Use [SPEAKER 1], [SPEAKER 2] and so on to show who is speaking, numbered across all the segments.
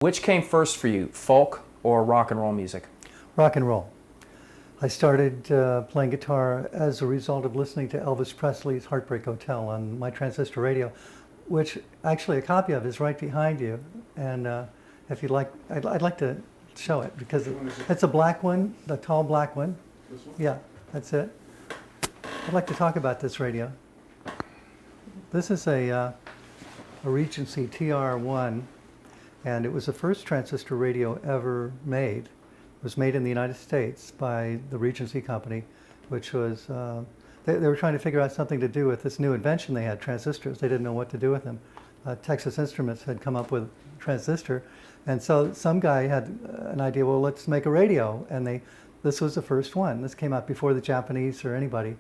[SPEAKER 1] Which came first for you, folk or rock and roll music?
[SPEAKER 2] Rock and roll. I started playing guitar as a result of listening to Elvis Presley's Heartbreak Hotel on my transistor radio, which actually a copy of is right behind you. And if you'd like, I'd like to show it because it's a black one, the tall black one.
[SPEAKER 3] This one?
[SPEAKER 2] Yeah, that's it. I'd like to talk about this radio. This is a Regency TR1, and it was the first transistor radio ever made. It was made in the United States by the Regency Company, which was, they were trying to figure out something to do with this new invention they had, transistors. They didn't know what to do with them. Texas Instruments had come up with transistor, and so some guy had an idea, well, let's make a radio, and this was the first one. This came out before the Japanese or anybody.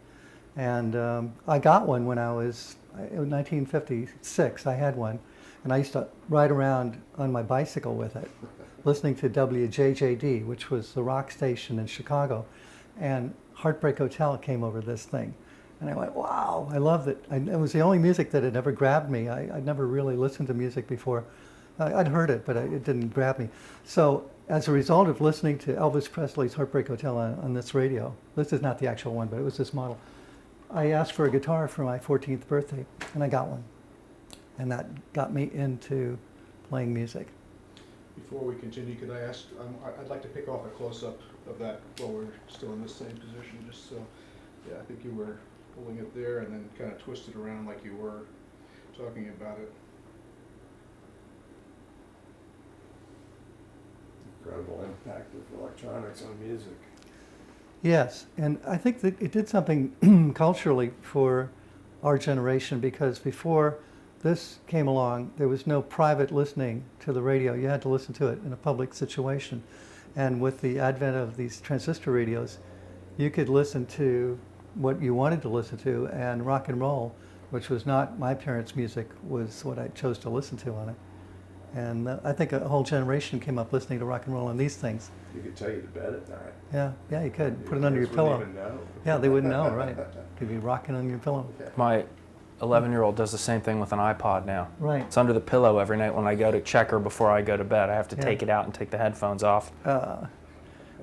[SPEAKER 2] And I got one when I was, in 1956, I had one. And I used to ride around on my bicycle with it, listening to WJJD, which was the rock station in Chicago. And Heartbreak Hotel came over this thing. And I went, wow, I loved it. It was the only music that had ever grabbed me. I'd never really listened to music before. I'd heard it, but it didn't grab me. So as a result of listening to Elvis Presley's Heartbreak Hotel on this radio, this is not the actual one, but it was this model, I asked for a guitar for my 14th birthday, and I got one. And that got me into playing music.
[SPEAKER 3] Before we continue, could I ask, I'd like to pick off a close-up of that while we're still in the same position, just so, yeah, I think you were holding it there and then kind of twisted around like you were talking about it.
[SPEAKER 4] Incredible impact of electronics on music.
[SPEAKER 2] Yes, and I think that it did something culturally for our generation, because before this came along, there was no private listening to the radio. You had to listen to it in a public situation. And with the advent of these transistor radios, you could listen to what you wanted to listen to, and rock and roll, which was not my parents' music, was what I chose to listen to on it. And I think a whole generation came up listening to rock and roll and these things.
[SPEAKER 4] You could take it to bed at night.
[SPEAKER 2] Yeah, you could. Put it under your
[SPEAKER 4] Parents
[SPEAKER 2] pillow.
[SPEAKER 4] wouldn't even know.
[SPEAKER 2] Yeah, they wouldn't know, right? Could be rocking on your pillow.
[SPEAKER 1] My 11-year-old does the same thing with an iPod now.
[SPEAKER 2] Right.
[SPEAKER 1] It's under the pillow every night when I go to check her before I go to bed. I have to
[SPEAKER 2] Yeah.
[SPEAKER 1] take it out and take the headphones off.
[SPEAKER 2] Well,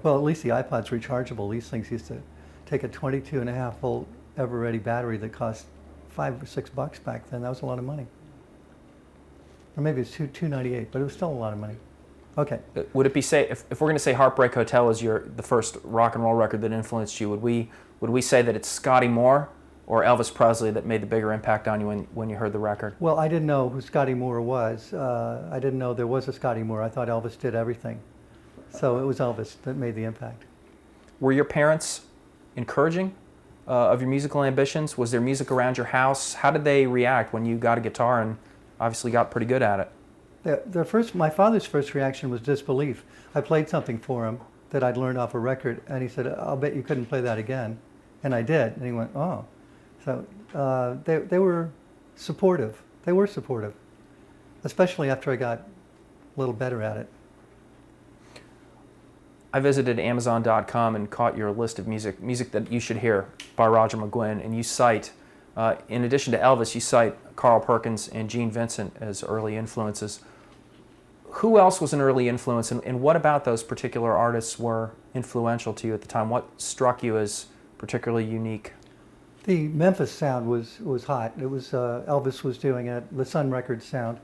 [SPEAKER 2] at least the iPod's rechargeable. These things used to take a 22.5 volt ever-ready battery that cost $5 or $6 back then. That was a lot of money. Or maybe it's $2.98, but it was still a lot of money. Okay.
[SPEAKER 1] Would it be if we're going to say Heartbreak Hotel is the first rock and roll record that influenced you, would we say that it's Scotty Moore or Elvis Presley that made the bigger impact on you when you heard the record?
[SPEAKER 2] Well, I didn't know who Scotty Moore was. I didn't know there was a Scotty Moore. I thought Elvis did everything. So it was Elvis that made the impact.
[SPEAKER 1] Were your parents encouraging of your musical ambitions? Was there music around your house? How did they react when you got a guitar and obviously got pretty good at it?
[SPEAKER 2] My father's first reaction was disbelief. I played something for him that I'd learned off a record, and he said, "I'll bet you couldn't play that again." And I did, and he went, "Oh." So they were supportive. They were supportive, especially after I got a little better at it.
[SPEAKER 1] I visited Amazon.com and caught your list of music that you should hear by Roger McGuinn, and you cite, in addition to Elvis, you cite Carl Perkins and Gene Vincent as early influences. Who else was an early influence, and what about those particular artists were influential to you at the time? What struck you as particularly unique?
[SPEAKER 2] The Memphis Sound was hot. It was Elvis was doing it, the Sun Records sound,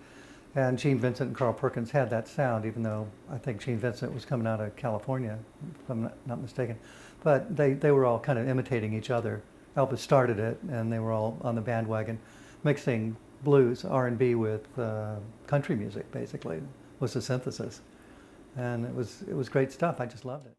[SPEAKER 2] and Gene Vincent and Carl Perkins had that sound, even though I think Gene Vincent was coming out of California, if I'm not mistaken. But they were all kind of imitating each other. Elvis started it, and they were all on the bandwagon, mixing blues, R&B with country music, basically, was the synthesis. And it was great stuff. I just loved it.